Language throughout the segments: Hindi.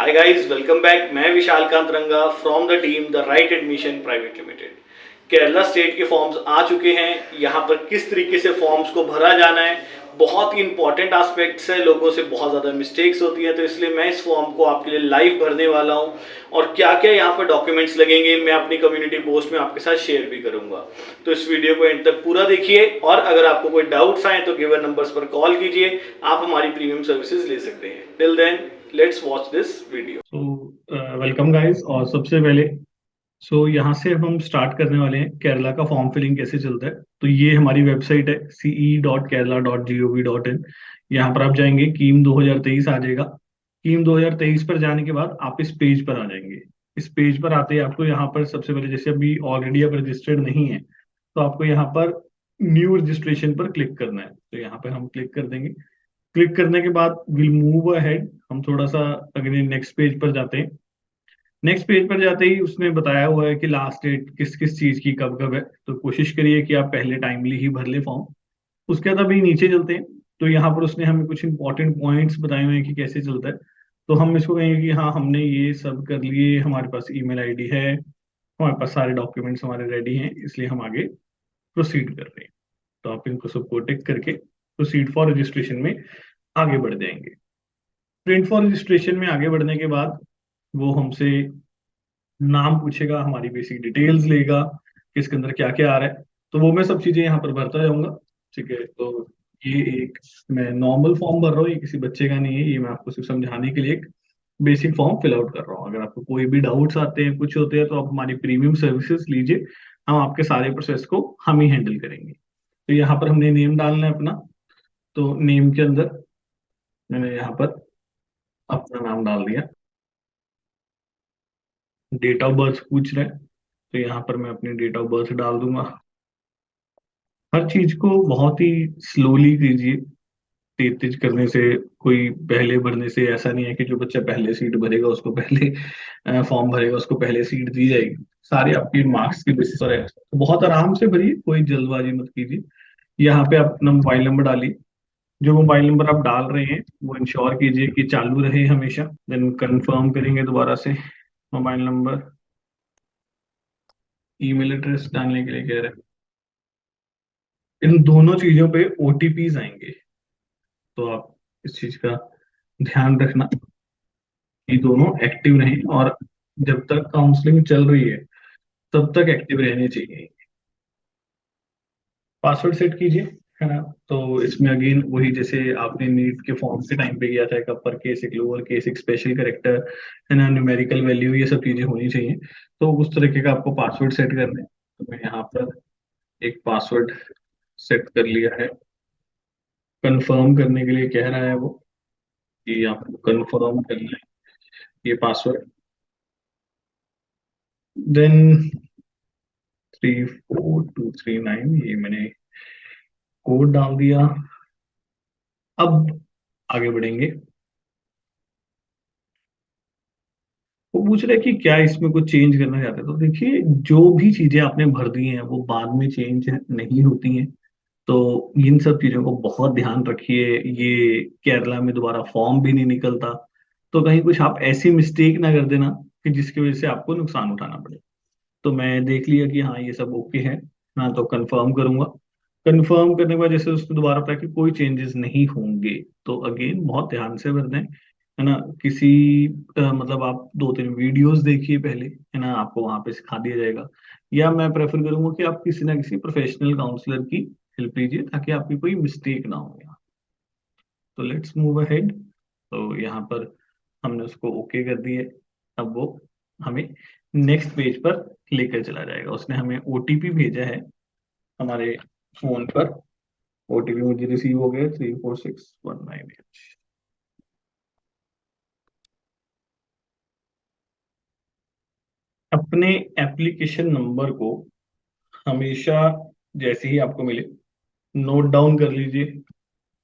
Hi guys, welcome back. मैं विशाल कांत रंगा from the team the right admission private limited. Kerala state के फॉर्म्स आ चुके हैं। यहाँ पर किस तरीके से फॉर्म्स को भरा जाना है, बहुत ही इंपॉर्टेंट एस्पेक्ट्स है। लोगों से बहुत ज़्यादा मिस्टेक्स होती है, तो इसलिए मैं इस फॉर्म को आपके लिए लाइव भरने वाला हूँ। और क्या क्या यहाँ पर डॉक्यूमेंट्स लगेंगे मैं अपनी कम्युनिटी पोस्ट में आपके साथ शेयर भी करूंगा। तो इस वीडियो को एंड तक पूरा देखिए, और अगर आपको कोई डाउट्स आए तो गिवन नंबर्स पर कॉल कीजिए। आप हमारी प्रीमियम सर्विसेज ले सकते हैं। Till then let's watch this video. Welcome guys. और सबसे पहले यहाँ से हम स्टार्ट करने वाले हैं केरला का फॉर्म फिलिंग कैसे चलता है। तो ये हमारी वेबसाइट है ce.kerala.gov.in। यहाँ पर आप जाएंगे, कीम 2023 आ जाएगा। कीम 2023 पर जाने के बाद आप इस पेज पर आ जाएंगे। इस पेज पर आते ही आपको यहाँ पर सबसे पहले, जैसे अभी ऑलरेडी आप रजिस्टर्ड नहीं है, तो आपको यहाँ पर न्यू रजिस्ट्रेशन पर क्लिक करना है। तो यहाँ पर हम क्लिक कर देंगे। क्लिक करने के बाद विल मूव अहेड, हम थोड़ा सा अगले नेक्स्ट पेज पर जाते हैं। नेक्स्ट पेज पर जाते ही उसने बताया हुआ है कि लास्ट डेट किस किस चीज की कब कब है। तो कोशिश करिए कि आप पहले टाइमली ही भर ले फॉर्म। उसके बाद अभी नीचे चलते हैं। तो यहाँ पर उसने हमें कुछ इंपॉर्टेंट पॉइंट्स बताए हुए हैं कि कैसे चलता है। तो हम इसको कहेंगे कि हाँ, हमने ये सब कर लिए, हमारे पास ईमेल आईडी है, हमारे पास सारे डॉक्यूमेंट्स हमारे रेडी हैं, इसलिए हम आगे प्रोसीड कर रहे हैं। तो आप इनको सबको टिक करके प्रोसीड फॉर रजिस्ट्रेशन में आगे बढ़ जाएंगे। प्रिंट फॉर रजिस्ट्रेशन में आगे बढ़ने के बाद वो हमसे नाम पूछेगा, हमारी बेसिक डिटेल्स लेगा कि इसके अंदर क्या क्या आ रहा है। तो वो मैं सब चीजें यहाँ पर भरता जाऊंगा। ठीक है, तो ये एक मैं नॉर्मल फॉर्म भर रहा हूँ, ये किसी बच्चे का नहीं है, ये मैं आपको सिर्फ समझाने के लिए एक बेसिक फॉर्म फिल आउट कर रहा हूँ। अगर आपको कोई भी डाउट्स आते हैं, कुछ होते हैं, तो आप हमारी प्रीमियम सर्विसेज लीजिए। हम आपके सारे प्रोसेस को हम ही हैंडल करेंगे। तो यहाँ पर हमने नेम डालना है अपना। तो नेम के अंदर मैंने यहाँ पर अपना नाम डाल दिया। डेट ऑफ बर्थ पूछ रहा है, तो यहाँ पर मैं अपनी डेट ऑफ बर्थ डाल दूंगा। हर चीज को बहुत ही स्लोली कीजिए। तेज तेज करने से, कोई पहले भरने से ऐसा नहीं है कि जो बच्चा पहले सीट भरेगा उसको पहले फॉर्म भरेगा उसको पहले सीट दी जाएगी। सारे आपके मार्क्स के बेसिस पर है, तो बहुत आराम से भरिए, कोई जल्दबाजी मत कीजिए। यहाँ पे आप अपना मोबाइल नंबर डालिए। जो मोबाइल नंबर आप डाल रहे हैं वो इंश्योर कीजिए कि चालू रहे हमेशा। देन कंफर्म करेंगे दोबारा से मोबाइल नंबर। ईमेल एड्रेस डालने के लिए कह रहे हैं। इन दोनों चीजों पे ओटीपीज आएंगे, तो आप इस चीज का ध्यान रखना कि दोनों एक्टिव रहें। और जब तक काउंसलिंग चल रही है तब तक एक्टिव रहने चाहिए। पासवर्ड सेट कीजिए, है ना। तो इसमें अगेन वही, जैसे आपने नीट के फॉर्म के टाइम पे किया था, एक अपर केस, एक लोअर केस, एक स्पेशल करेक्टर, है ना, न्यूमेरिकल वैल्यू, ये सब चीजें होनी चाहिए। तो उस तरीके का आपको पासवर्ड सेट करना है। तो मैं यहाँ पर एक पासवर्ड सेट कर लिया है। कंफर्म करने के लिए कह रहा है वो कि आपको कंफर्म करना है ये पासवर्ड। देन 34239 ये मैंने कोड डाल दिया। अब आगे बढ़ेंगे। वो पूछ रहे कि क्या इसमें कुछ चेंज करना चाहते हैं। तो देखिए, जो भी चीजें आपने भर दी हैं वो बाद में चेंज नहीं होती हैं। तो इन सब चीजों को बहुत ध्यान रखिए। ये केरला में दोबारा फॉर्म भी नहीं निकलता, तो कहीं कुछ आप ऐसी मिस्टेक ना कर देना कि जिसकी वजह से आपको नुकसान उठाना पड़े। तो मैं देख लिया कि हाँ, ये सब ओके है ना, तो कंफर्म करूंगा। कंफर्म करने के बाद जैसे उसको दोबारा पता कि कोई चेंजेस नहीं होंगे, तो अगेन बहुत ध्यान से भर दें, है ना। किसी मतलब आप 2-3 वीडियोस देखिए पहले, है ना, आपको वहां पे सिखा दिया जाएगा। या मैं प्रेफर करूंगा कि आप किसी ना किसी प्रोफेशनल काउंसलर की हेल्प लीजिए, ताकि आपकी कोई मिस्टेक ना हो यहाँ। तो लेट्स मूव अहेड। तो यहाँ पर हमने उसको ओके कर दिए। अब वो हमें नेक्स्ट पेज पर लेकर चला जाएगा। उसने हमें ओटीपी भेजा है हमारे फोन पर। ओटीपी मुझे रिसीव हो गया 346198। अपने एप्लीकेशन नंबर को हमेशा जैसे ही आपको मिले नोट डाउन कर लीजिए।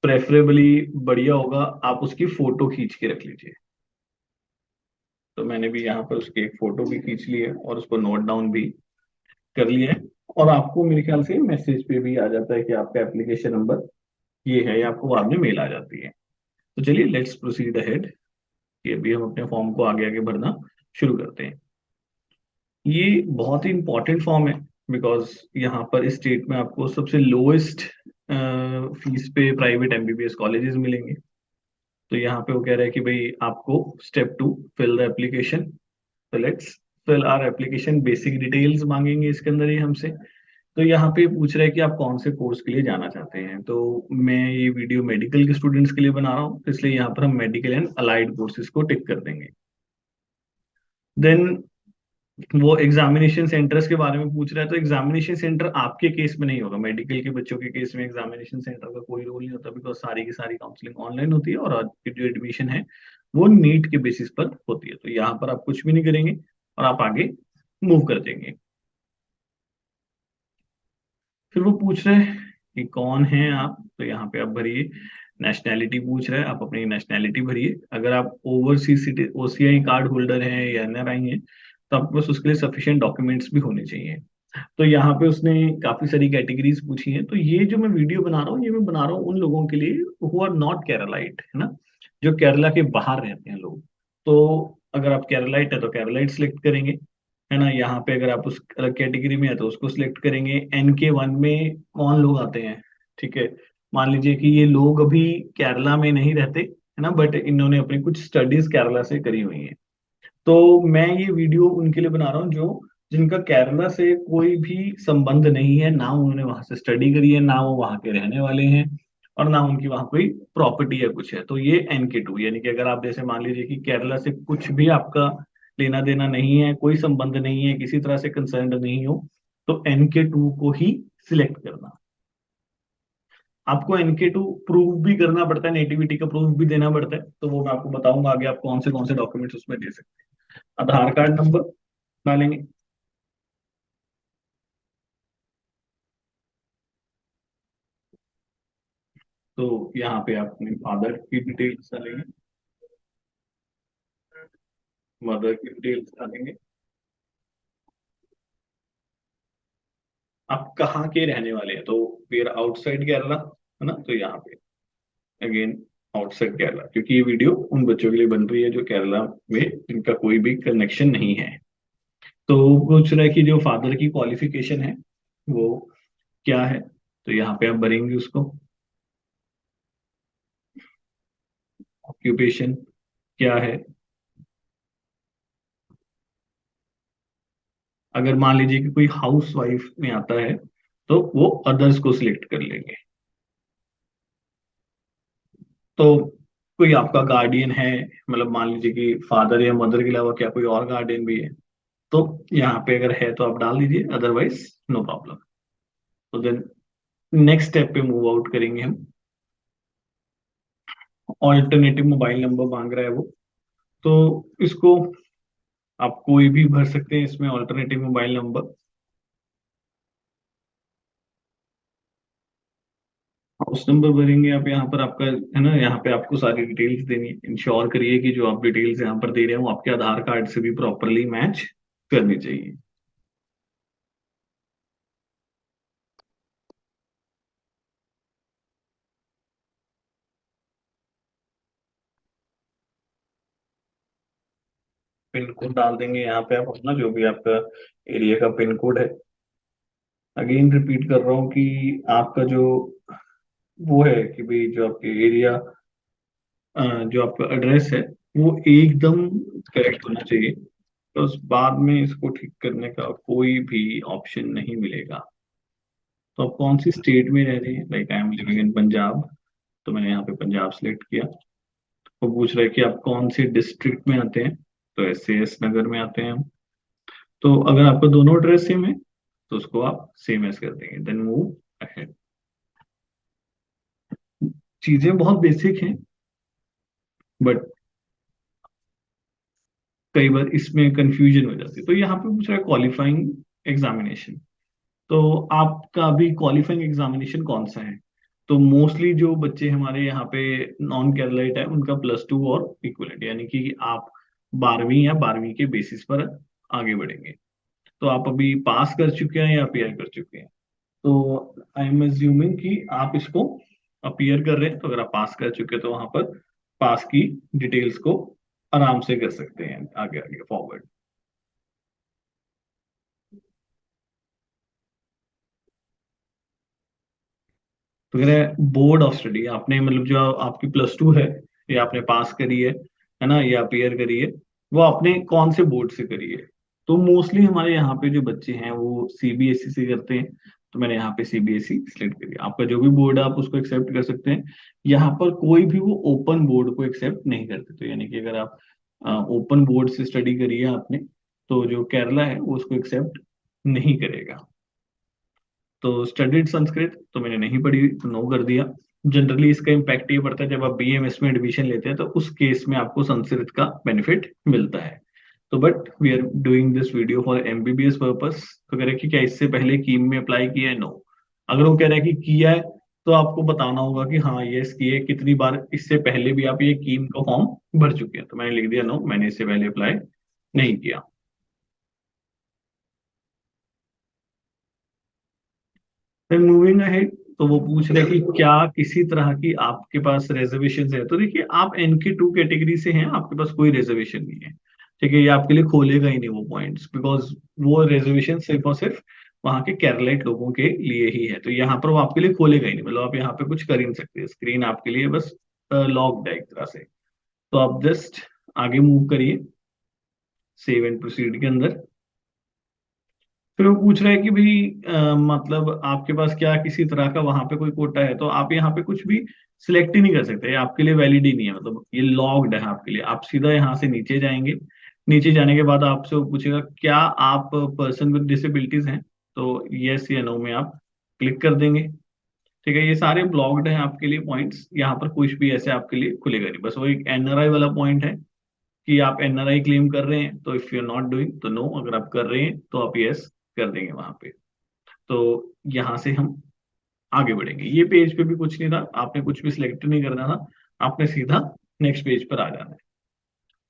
प्रेफरेबली बढ़िया होगा आप उसकी फोटो खींच के रख लीजिए। तो मैंने भी यहाँ पर उसकी एक फोटो भी खींच ली है और उसको नोट डाउन भी कर लिया है। और आपको मेरे ख्याल से मैसेज पे भी आ जाता है कि आपका एप्लीकेशन नंबर ये है, या आपको बाद में मेल आ जाती है। तो चलिए लेट्स प्रोसीड अहेड। कि अभी हम अपने फॉर्म को आगे आगे भरना शुरू करते हैं। ये बहुत ही इंपॉर्टेंट फॉर्म है, बिकॉज यहाँ पर स्टेट में आपको सबसे लोएस्ट फीस पे प्राइवेट एमबीबीएस कॉलेजेस मिलेंगे। तो यहाँ पे वो कह रहा है कि भाई आपको स्टेप 2, फिल द एप्लीकेशन। तो let's fill our application. Basic details मांगेंगे इसके अंदर ही हमसे। तो यहाँ पे पूछ रहा है कि आप कौन से कोर्स के लिए जाना चाहते हैं। तो मैं ये वीडियो मेडिकल के स्टूडेंट्स के लिए बना रहा हूँ, इसलिए यहाँ पर हम मेडिकल एंड अलाइड कोर्सेज को टिक कर देंगे। देन वो एग्जामिनेशन सेंटर्स के बारे में पूछ रहा है। तो एग्जामिनेशन सेंटर आपके केस में नहीं होगा, मेडिकल के बच्चों के केस में एग्जामिनेशन सेंटर का कोई रोल नहीं होता, बिकॉज सारी की सारी काउंसलिंग ऑनलाइन होती है और आपकी जो एडमिशन है वो नीट के बेसिस पर होती है। तो यहाँ पर आप कुछ भी नहीं करेंगे और आप आगे मूव कर देंगे। फिर वो पूछ रहे हैं कि कौन है आप। तो यहाँ पे आप भरिए। नेशनैलिटी पूछ रहा है, आप अपनी नेशनैलिटी भरिए। अगर आप overseas city OCI card holder हैं या एनआरआई हैं, तो आपके पास उसके लिए सफिशिएंट डॉक्यूमेंट्स भी होने चाहिए। तो यहाँ पे उसने काफी सारी कैटेगरीज पूछी हैं। तो ये जो मैं वीडियो बना रहा हूँ, ये मैं बना रहा हूँ उन लोगों के लिए हु आर नॉट केरलाइट, है ना, जो केरला के बाहर रहते हैं लोग। तो अगर आप केरलाइट है तो केरलाइट सिलेक्ट करेंगे, है ना। यहाँ पे अगर आप उस अलग कैटेगरी में है तो उसको सिलेक्ट करेंगे। NK1 में कौन लोग आते हैं, ठीक है। मान लीजिए कि ये लोग अभी केरला में नहीं रहते, है ना, बट इन्होंने अपनी कुछ स्टडीज केरला से करी हुई है। तो मैं ये वीडियो उनके लिए बना रहा हूँ जो जिनका केरला से कोई भी संबंध नहीं है, ना उन्होंने वहां से स्टडी करी है, ना वो वहां के रहने वाले हैं, और ना उनकी वहां कोई प्रॉपर्टी या कुछ है। तो ये NK2, यानी कि अगर आप जैसे मान लीजिए कि केरला से कुछ भी आपका लेना देना नहीं है, कोई संबंध नहीं है, किसी तरह से कंसर्न नहीं हो, तो NK2 को ही सिलेक्ट करना। आपको NK2 प्रूव भी करना पड़ता है, नेटिविटी का प्रूफ भी देना पड़ता है। तो वो मैं आपको बताऊंगा आगे आप कौन से डॉक्यूमेंट्स उसमें दे सकते हैं। आधार कार्ड नंबर डालेंगे। तो यहाँ पे आप अपने फादर की डिटेल्स डालेंगे, मदर की डिटेल्स डालेंगे, आप कहाँ के रहने वाले हैं। तो वी आर आउटसाइड केरला, है ना। तो यहाँ पे अगेन आउटसाइड केरला, क्योंकि ये वीडियो उन बच्चों के लिए बन रही है जो केरला में इनका कोई भी कनेक्शन नहीं है। तो पूछ रहा है कि जो फादर की क्वालिफिकेशन है वो क्या है। तो यहाँ पे आप भरेंगे उसको। ऑक्यूपेशन क्या है। अगर मान लीजिए कि कोई हाउस वाइफ में आता है तो वो अदर्स को सिलेक्ट कर लेंगे। तो कोई आपका गार्डियन है, मतलब मान लीजिए कि फादर या मदर के अलावा क्या कोई और गार्डियन भी है, तो यहाँ पे अगर है तो आप डाल दीजिए, अदरवाइज नो प्रॉब्लम। तो देन नेक्स्ट स्टेप पे मूव आउट करेंगे हम। ऑल्टरनेटिव मोबाइल नंबर मांग रहा है वो। तो इसको आप कोई भी भर सकते हैं इसमें, alternative mobile number. House number भरेंगे आप यहाँ पर, आपका है ना, यहाँ पे आपको सारी डिटेल्स देनी है। इंश्योर करिए कि जो आप डिटेल्स यहाँ पर दे रहे हैं वो आपके आधार कार्ड से भी प्रॉपरली मैच करनी चाहिए। पिन कोड डाल देंगे यहाँ पे आप अपना, जो भी आपका एरिया का पिन कोड है। अगेन रिपीट कर रहा हूँ कि आपका जो वो है कि भाई जो आपके एरिया, जो आपका एड्रेस है वो एकदम करेक्ट होना चाहिए। तो उस बाद में इसको ठीक करने का कोई भी ऑप्शन नहीं मिलेगा। तो आप कौन सी स्टेट में रह रहे हैं, like I am living in Punjab, तो मैंने यहाँ पे पंजाब सिलेक्ट किया। वो पूछ रहा है कि आप कौन से डिस्ट्रिक्ट में आते हैं। तो SAS नगर में आते हैं हम। तो अगर आपका दोनों एड्रेस सेम है तो उसको आप सेम एस कर देंगे, देन मूव अहेड। चीजें बहुत बेसिक हैं, बट कई बार इसमें कंफ्यूजन हो जाती है। तो यहाँ पे पूछ रहा है क्वालिफाइंग एग्जामिनेशन। तो आपका भी क्वालिफाइंग एग्जामिनेशन कौन सा है। तो मोस्टली जो बच्चे हमारे यहाँ पे नॉन केरलाइट है उनका +2 और इक्वलेंट, यानी कि आप 12वीं या 12वीं के बेसिस पर आगे बढ़ेंगे। तो आप अभी पास कर चुके हैं या अपियर कर चुके हैं। तो आई एम अज्यूमिंग कि आप इसको अपियर कर रहे हैं। तो अगर आप पास कर चुके हैं तो वहां पर पास की डिटेल्स को आराम से कर सकते हैं आगे आगे फॉरवर्ड। तो कह रहे हैं बोर्ड ऑफ स्टडी, आपने मतलब जो आपकी प्लस 2 है, या आपने पास करी है ना, या अपीयर करी है, वो आपने कौन से बोर्ड से करी है। तो मोस्टली हमारे यहाँ पे जो बच्चे हैं वो सीबीएसई से करते हैं। तो मैंने यहाँ पे सीबीएसई सिलेक्ट करी, आपका जो भी बोर्ड है आप उसको एक्सेप्ट कर सकते हैं। यहाँ पर कोई भी वो ओपन बोर्ड को एक्सेप्ट नहीं करते। तो यानी कि अगर आप ओपन बोर्ड से स्टडी करी है आपने, तो जो केरला है वो उसको एक्सेप्ट नहीं करेगा। तो स्टडीड संस्कृत तो मैंने नहीं पढ़ी, तो नो कर दिया। जनरली इसका इम्पैक्ट ये पड़ता है जब आप बीएमएस में एडमिशन लेते हैं, तो उस केस में आपको संस्कृत का बेनिफिट मिलता है। तो but we are doing this video for MBBS purpose. तो कह रहे हैं कि क्या इससे पहले कीम में अप्लाई किया है, नो। अगर वो कह रहा है कि किया है, तो आपको बताना होगा कि हाँ यस किए, कितनी बार इससे पहले भी आप ये कीम का फॉर्म भर चुके हैं। तो मैंने लिख दिया नो, मैंने इससे पहले अप्लाई नहीं किया। फिर मूविंग अहेड, तो वो पूछ रहे कि क्या किसी तरह की आपके पास रिजर्वेशन है। तो देखिए आप NK2 कैटेगरी से हैं, आपके पास कोई रिजर्वेशन नहीं है। ठीक है, ये आपके लिए खोलेगा ही नहीं वो पॉइंट्स, बिकॉज वो रिजर्वेशन सिर्फ और सिर्फ वहाँ के केरलाइट लोगों के लिए ही है। तो यहाँ पर वो आपके लिए खोलेगा ही नहीं, मतलब आप यहाँ पे कुछ कर ही नहीं सकते, स्क्रीन आपके लिए बस लॉक्ड है एक तरह से। तो आप जस्ट आगे मूव करिए सेव एंड प्रोसीड के अंदर। फिर वो पूछ रहा है कि भाई मतलब आपके पास क्या किसी तरह का वहां पे कोई कोटा है। तो आप यहाँ पे कुछ भी सिलेक्ट ही नहीं कर सकते, ये आपके लिए वैलिड ही नहीं है, मतलब ये लॉग्ड है आपके लिए। आप सीधा यहाँ से नीचे जाएंगे, नीचे जाने के बाद आपसे वो पूछेगा क्या आप पर्सन विद डिसेबिलिटीज हैं। तो यस या नो में आप क्लिक कर देंगे। ठीक है, ये सारे ब्लॉक्ड हैं आपके लिए पॉइंट्स, यहाँ पर कुछ भी ऐसे आपके लिए खुलेगा नहीं। बस वो एक एनआरआई वाला पॉइंट है कि आप एनआरआई क्लेम कर रहे हैं, तो if you are not doing तो नो, अगर आप कर रहे हैं तो आप यस कर देंगे वहां पे। तो यहाँ से हम आगे बढ़ेंगे। ये पेज पे भी कुछ नहीं था, आपने कुछ भी सिलेक्ट नहीं करना था, आपने सीधा नेक्स्ट पेज पर आ जाना है।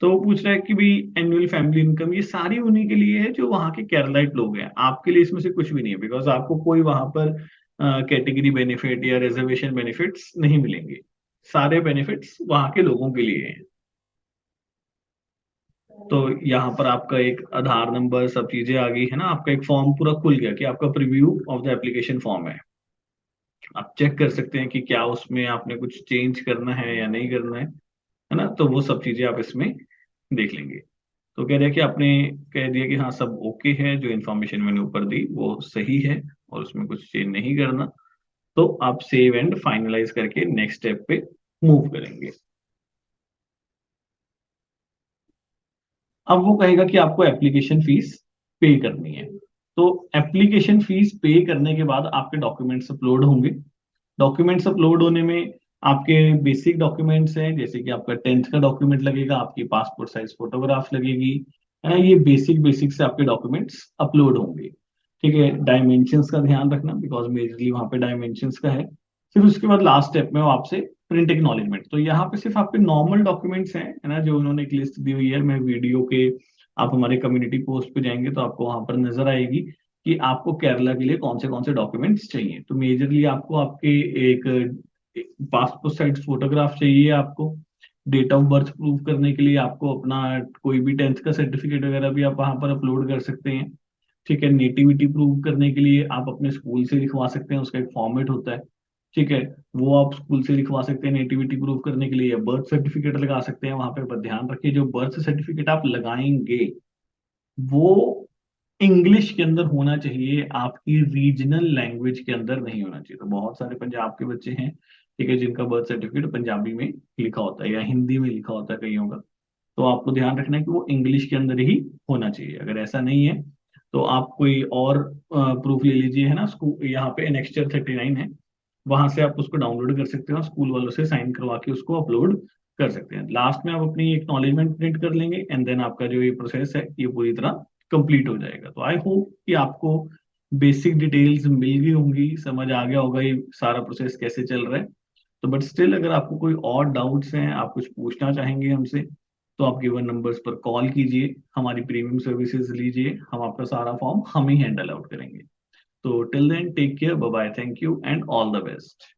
तो वो पूछ रहा है कि भाई एनुअल फैमिली इनकम, ये सारी उन्हीं के लिए है जो वहाँ के केरलाइट लोग हैं, आपके लिए इसमें से कुछ भी नहीं है, बिकॉज आपको कोई वहां पर कैटेगरी बेनिफिट या रिजर्वेशन बेनिफिट्स नहीं मिलेंगे। सारे बेनिफिट्स वहाँ के लोगों के लिए हैं। तो यहाँ पर आपका एक आधार नंबर सब चीजें आ गई है ना, आपका एक फॉर्म पूरा खुल गया कि आपका preview of the application form है। आप चेक कर सकते हैं कि क्या उसमें आपने कुछ चेंज करना है या नहीं करना है ना। तो वो सब चीजें आप इसमें देख लेंगे। तो कह रहे हैं कि आपने कह दिया कि हाँ सब ओके है, जो इन्फॉर्मेशन मैंने ऊपर दी वो सही है और उसमें कुछ चेंज नहीं करना। तो आप सेव एंड फाइनलाइज करके नेक्स्ट स्टेप पे मूव करेंगे। अब वो कहेगा कि आपको एप्लीकेशन फीस पे करनी है। तो एप्लीकेशन फीस पे करने के बाद आपके डॉक्यूमेंट्स अपलोड होंगे। डॉक्यूमेंट्स अपलोड होने में आपके बेसिक डॉक्यूमेंट्स हैं, जैसे कि आपका 10th का डॉक्यूमेंट लगेगा, आपकी पासपोर्ट साइज फोटोग्राफ लगेगी, है ना। ये बेसिक बेसिक से आपके डॉक्यूमेंट्स अपलोड होंगे। ठीक है, डायमेंशंस का ध्यान रखना, बिकॉज मेजरली वहां पे डायमेंशंस का है। फिर उसके बाद लास्ट स्टेप में वो आपसे प्रिंट एक्नॉलेजमेंट। तो यहाँ पे सिर्फ आपके नॉर्मल डॉक्यूमेंट्स हैं, है ना, जो उन्होंने एक लिस्ट दी हुई है। मैं वीडियो के, आप हमारे कम्युनिटी पोस्ट पे जाएंगे तो आपको वहां पर नजर आएगी कि आपको केरला के लिए कौन से डॉक्यूमेंट्स चाहिए। तो मेजरली आपको आपके एक पासपोर्ट साइज फोटोग्राफ चाहिए, आपको डेट ऑफ बर्थ प्रूव करने के लिए आपको अपना कोई भी 10th का सर्टिफिकेट वगैरह भी आप वहां पर अपलोड कर सकते हैं। ठीक है, नेटिविटी प्रूव करने के लिए आप अपने स्कूल से लिखवा सकते हैं, उसका एक फॉर्मेट होता है। ठीक है, वो आप स्कूल से लिखवा सकते हैं नेटिविटी प्रूव करने के लिए, या बर्थ सर्टिफिकेट लगा सकते हैं वहां पे। पर ध्यान रखिए जो बर्थ सर्टिफिकेट आप लगाएंगे वो इंग्लिश के अंदर होना चाहिए, आपकी रीजनल लैंग्वेज के अंदर नहीं होना चाहिए। तो बहुत सारे पंजाब के बच्चे हैं, ठीक है, जिनका बर्थ सर्टिफिकेट पंजाबी में लिखा होता है या हिंदी में लिखा होता है कईयों का। तो आपको ध्यान रखना है कि वो इंग्लिश के अंदर ही होना चाहिए। अगर ऐसा नहीं है तो आप कोई और प्रूफ ले लीजिए, है ना। स्कूल यहाँ पे एनेक्स्चर 39 है, वहां से आप उसको डाउनलोड कर सकते हैं और स्कूल वालों से साइन करवा के उसको अपलोड कर सकते हैं। लास्ट में आप अपनी एक्नॉलेजमेंट प्रिंट कर लेंगे एंड देन आपका जो ये प्रोसेस है ये पूरी तरह कंप्लीट हो जाएगा। तो आई होप कि आपको बेसिक डिटेल्स मिल गई होंगी, समझ आ गया होगा ये सारा प्रोसेस कैसे चल रहा है। तो बट स्टिल अगर आपको कोई और डाउट्स हैं, आप कुछ पूछना चाहेंगे हमसे, तो आप गिवन नंबर्स पर कॉल कीजिए, हमारी प्रीमियम सर्विसेज लीजिए, हम आपका सारा फॉर्म हम ही हैंडल आउट करेंगे। तो till then take care, bye bye, thank you and all the best.